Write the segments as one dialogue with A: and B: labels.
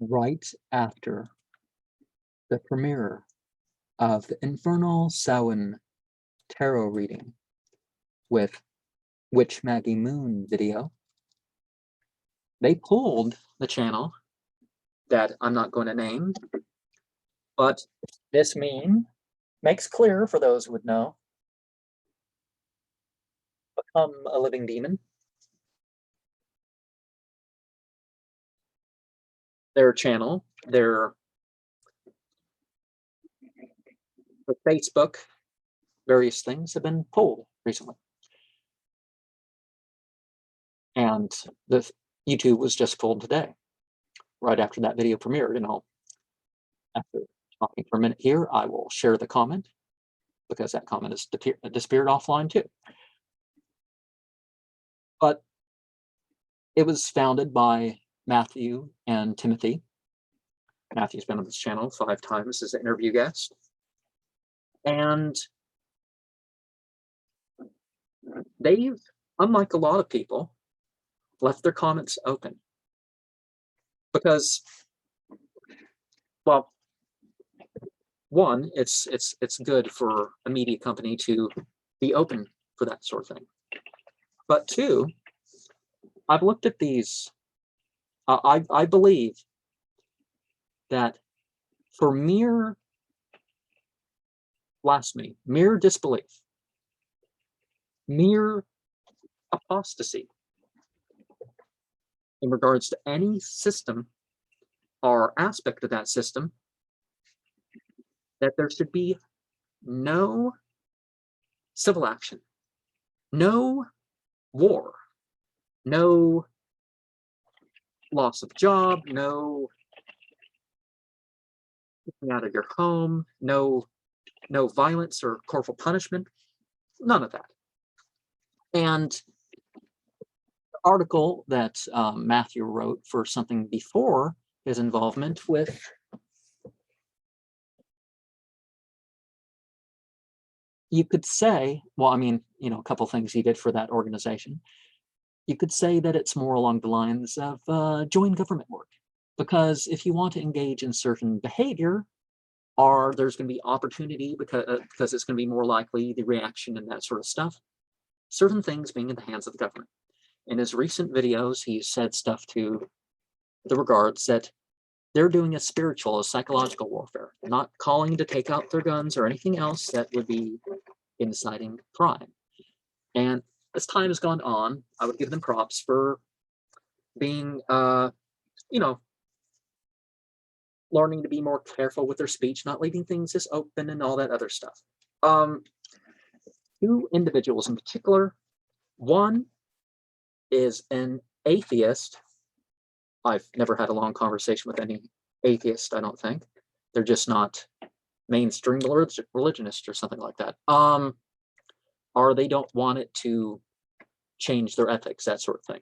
A: right after the premiere of the Infernal Samhain tarot reading with Witch Maggie Moon video, they pulled the channel that I'm not going to name, but this meme makes clear for those who would know. Become a living demon. Their channel, their Facebook, various things have been pulled recently. And the YouTube was just pulled today, right after that video premiered. And after talking for a minute here, I will share the comment because that comment has disappeared offline too. But it was founded by Matthew and Timothy. Matthew's been on this channel 5 times as an interview guest. And they've, unlike a lot of people, left their comments open. Because, well, one, it's good for a media company to be open for that sort of thing. But two, I've looked at these. I believe that for mere blasphemy, mere disbelief, mere apostasy in regards to any system or aspect of that system, that there should be no civil action, no war, no loss of job, no getting out of your home, no violence or corporal punishment, none of that. And the article that Matthew wrote for something before his involvement with you could say, well, I mean, a couple things he did for that organization. You could say that it's more along the lines of joint government work. Because if you want to engage in certain behavior, or there's going to be opportunity because it's going to be more likely the reaction and that sort of stuff, certain things being in the hands of the government. In his recent videos, he said stuff to the regards that they're doing a spiritual, a psychological warfare, not calling to take out their guns or anything else that would be inciting crime. And as time has gone on, I would give them props for being, learning to be more careful with their speech, not leaving things just open and all that other stuff. 2 individuals in particular. One is an atheist. I've never had a long conversation with any atheist, I don't think. They're just not mainstream religionists or something like that. Or they don't want it to change their ethics, that sort of thing.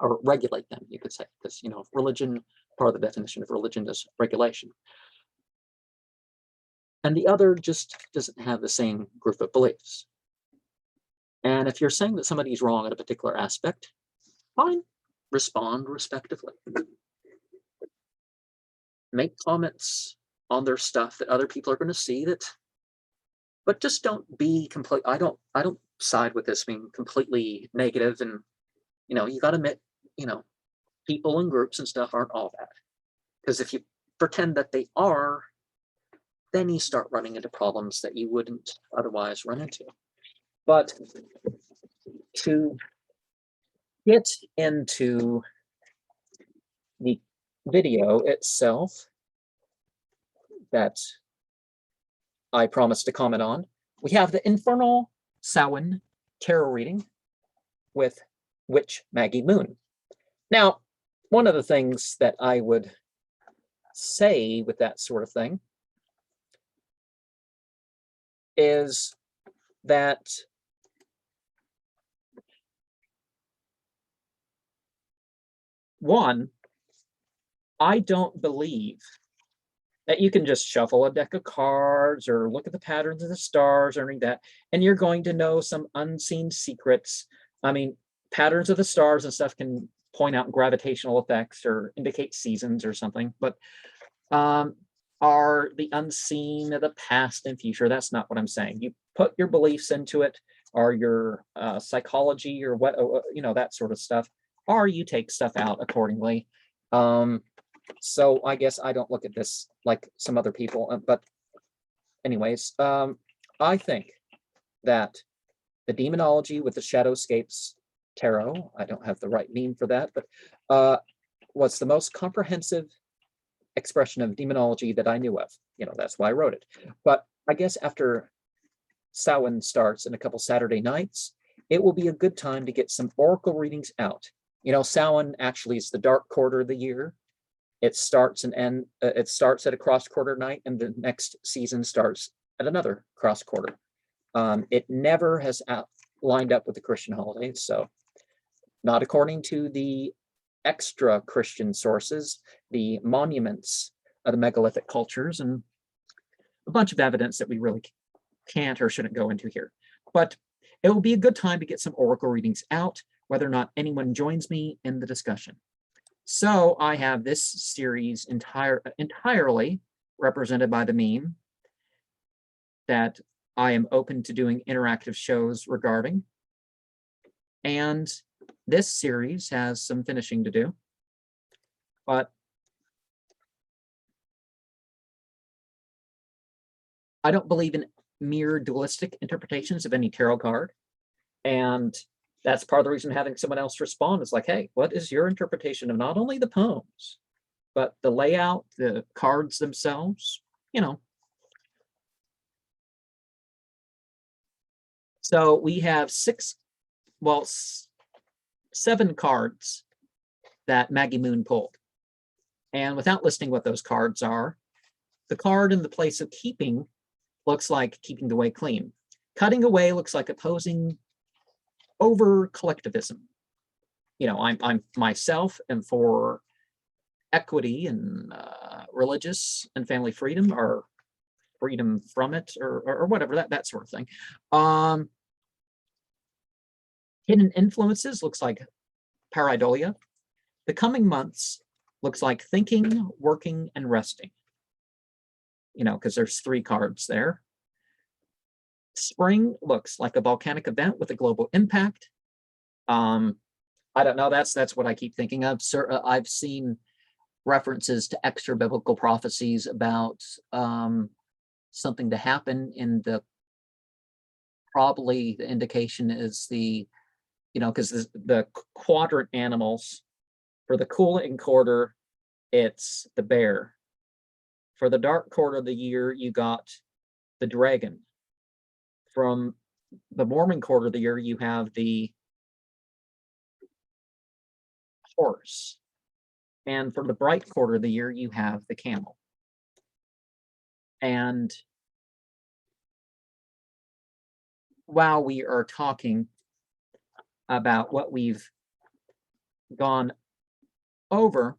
A: Or regulate them, you could say, because religion, part of the definition of religion is regulation. And the other just doesn't have the same group of beliefs. And if you're saying that somebody's wrong at a particular aspect, fine, respond respectively. Make comments on their stuff that other people are going to see that, but just don't be complete. I don't side with this being completely negative, and you got to admit, people and groups and stuff aren't all that. Because if you pretend that they are, then you start running into problems that you wouldn't otherwise run into. But to get into the video itself that I promised to comment on, we have the Infernal Samhain tarot reading with Witch Maggie Moon. Now, one of the things that I would say with that sort of thing is that one, I don't believe that you can just shuffle a deck of cards or look at the patterns of the stars or anything like that, and you're going to know some unseen secrets. I mean, patterns of the stars and stuff can point out gravitational effects or indicate seasons or something, but are the unseen of the past and future. That's not what I'm saying. You put your beliefs into it, or your psychology, or what, that sort of stuff, or you take stuff out accordingly. So I guess I don't look at this like some other people, but anyways, I think that the demonology with the Shadowscapes tarot, I don't have the right name for that, but was the most comprehensive expression of demonology that I knew of. That's why I wrote it. But I guess after Samhain starts in a couple Saturday nights, it will be a good time to get some oracle readings out. Samhain actually is the dark quarter of the year. It starts it starts at a cross quarter night, and the next season starts at another cross quarter. It never has lined up with the Christian holidays, so not according to the extra Christian sources, the monuments of the megalithic cultures, and a bunch of evidence that we really can't or shouldn't go into here. But it will be a good time to get some oracle readings out, whether or not anyone joins me in the discussion. So I have this series entirely represented by the meme that I am open to doing interactive shows regarding. And this series has some finishing to do, but I don't believe in mere dualistic interpretations of any tarot card. And that's part of the reason having someone else respond is like, hey, what is your interpretation of not only the poems, but the layout, the cards themselves, So we have 7 cards that Maggie Moon pulled. And without listing what those cards are, the card in the place of keeping looks like keeping the way clean. Cutting away looks like opposing over collectivism. I'm myself and for equity and religious and family freedom, or freedom from it, or whatever, that sort of thing. Hidden influences looks like pareidolia. The coming months looks like thinking, working, and resting. Because there's 3 cards there. Spring looks like a volcanic event with a global impact. I don't know. That's what I keep thinking of. I've seen references to extra biblical prophecies about something to happen in probably the indication is because the quadrant animals for the cooling quarter, it's the bear. For the dark quarter of the year, you got the dragon. From the Mormon quarter of the year, you have the horse. And for the bright quarter of the year, you have the camel. And while we are talking about what we've gone over,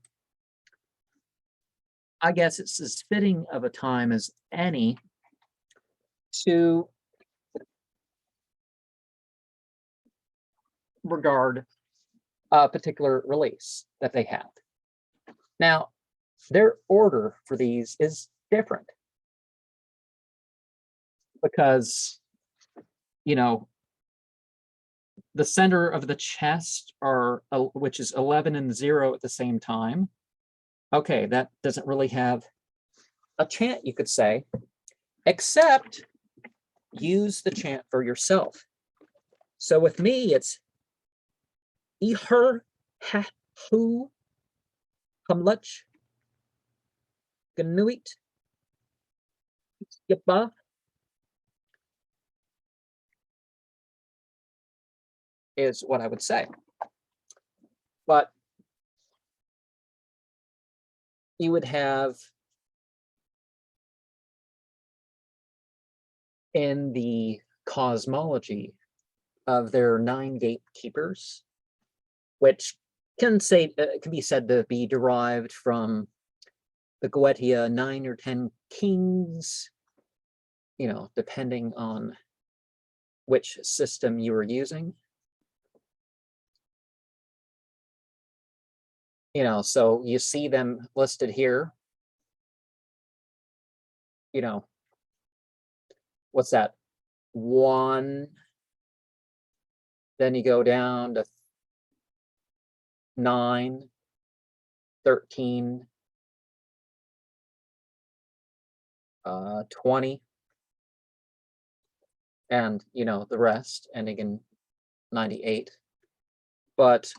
A: I guess it's as fitting of a time as any to regard a particular release that they have. Now, their order for these is different because, the center of the chest which is 11 and 0 at the same time. Okay, that doesn't really have a chant, you could say, except use the chant for yourself. So with me, it's Iher ha hu hamluch ganuit yaba is what I would say. But you would have in the cosmology of their 9 gatekeepers, which can be said to be derived from the Goetia 9 or 10 kings, depending on which system you were using. You know, so you see them listed here. You know, what's that? 1. Then you go down to 9, 13, 20, and you know the rest ending in 98. But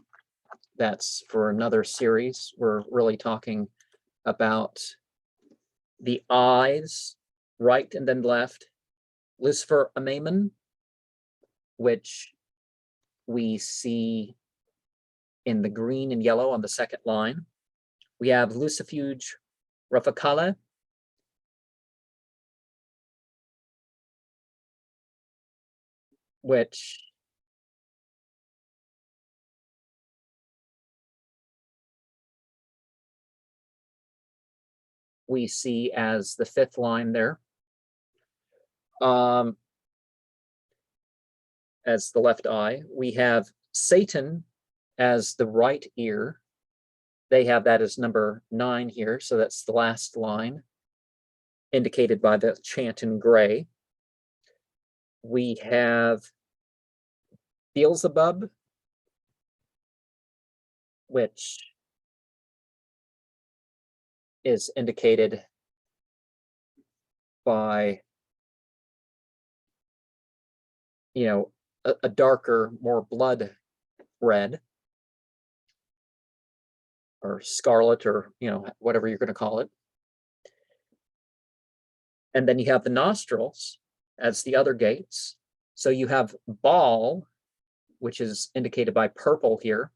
A: that's for another series. We're really talking about the eyes, right and then left. Lucifer Amamen, which we see in the green and yellow on the second line. We have Lucifuge Rafakala, which we see as the 5th line there. As the left eye. We have Satan as the right ear. They have that as number 9 here, so that's the last line, indicated by the chant in gray. We have Beelzebub, which is indicated by, you know, a darker, more blood red, or scarlet, or, you know, whatever you're going to call it. And then you have the nostrils as the other gates. So you have Baal, which is indicated by purple here.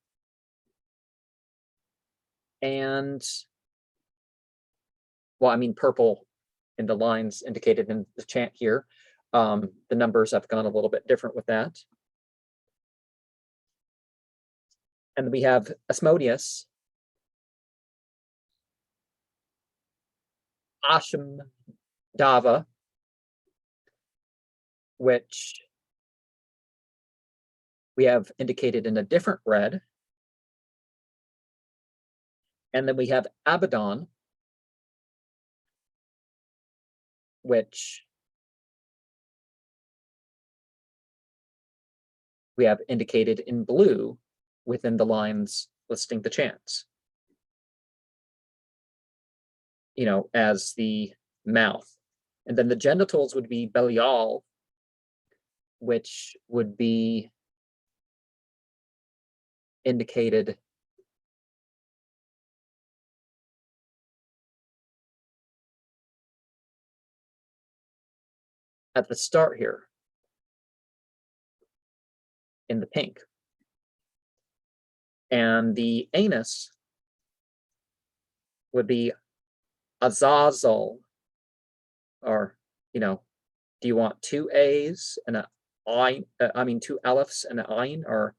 A: And, well, I mean, purple in the lines indicated in the chant here. The numbers have gone a little bit different with that. And we have Asmodeus, Asham Dava, which we have indicated in a different red. And then we have Abaddon, which we have indicated in blue within the lines listing the chants, you know, as the mouth. And then the genitals would be Belial, which would be indicated at the start here in the pink. And the anus would be Azazel, or, you know, do you want 2 A's and a I, I mean 2 Alephs and an Ayin, or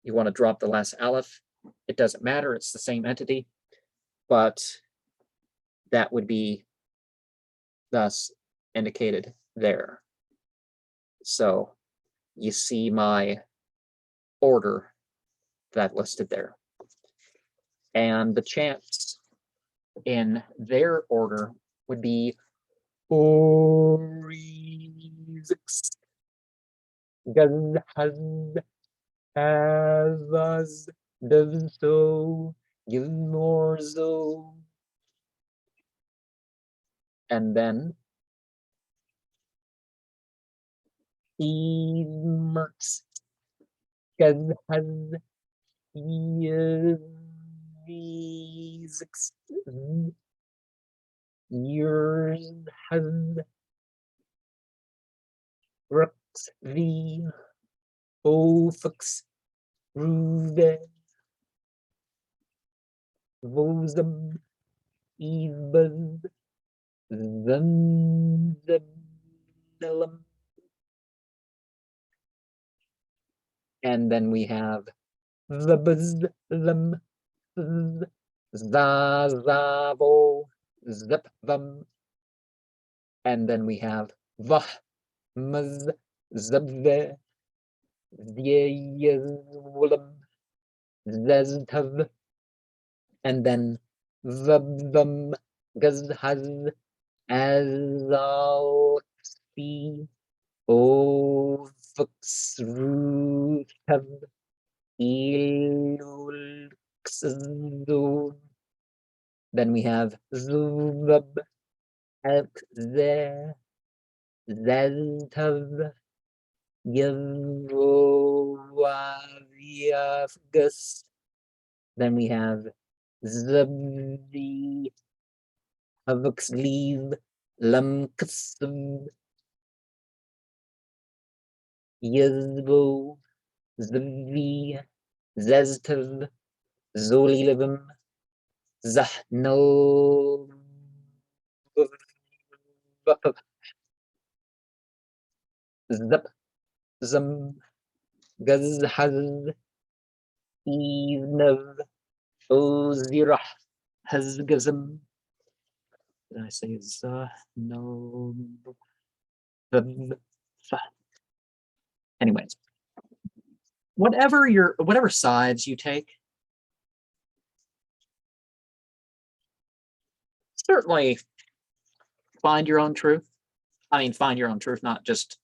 A: you want to drop the last Aleph? It doesn't matter, it's the same entity, but that would be thus indicated there. So you see my order that listed there. And the chants in their order would be Orizix, Gazhaz, Azaz, Devso, Gilmorzo. And then Emerx, Gazhaz, Yevizix, Yours has Rux V Ofux Ruve Vosum Evbuz Zanzabilum. And then we have Zabazlam Zazavo Zipvam. And then we have Vahmaz Zabve Zyezulam Zeztav. and then vum, guz, huz, as, all, be, o, vux, ru, tav, ilul, xzu. Then we have zubab, ek, ze, zeztav, Yavgus. Then we have Zabdi, Havuxleave, Lumksum, Yazbo, Zvi, Zeztav, Zolilibum, Zahno, Zap, Zum, Gazhaz, Evenav, Ozirah, Hazgazim. Did I say Zahno? Anyways, whatever sides you take, certainly find your own truth. I mean, find your own truth, not just,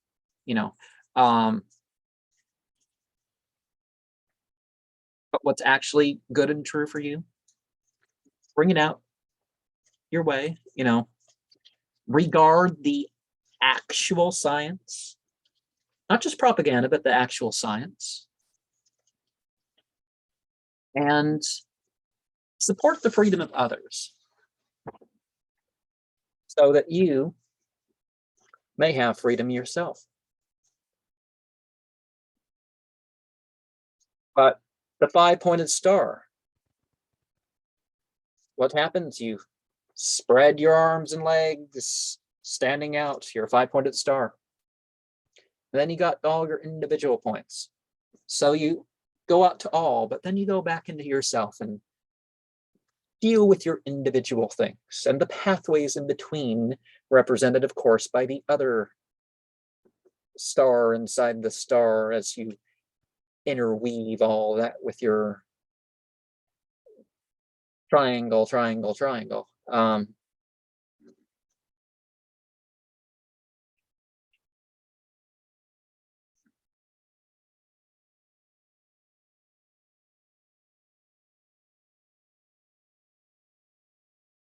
A: but what's actually good and true for you. Bring it out your way, regard the actual science, not just propaganda, but the actual science. And support the freedom of others so that you may have freedom yourself. But the 5-pointed star, what happens? You spread your arms and legs, standing out, you're a 5-pointed star. And then you got all your individual points. So you go out to all, but then you go back into yourself and deal with your individual things and the pathways in between, represented, of course, by the other star inside the star as you interweave all that with your triangle.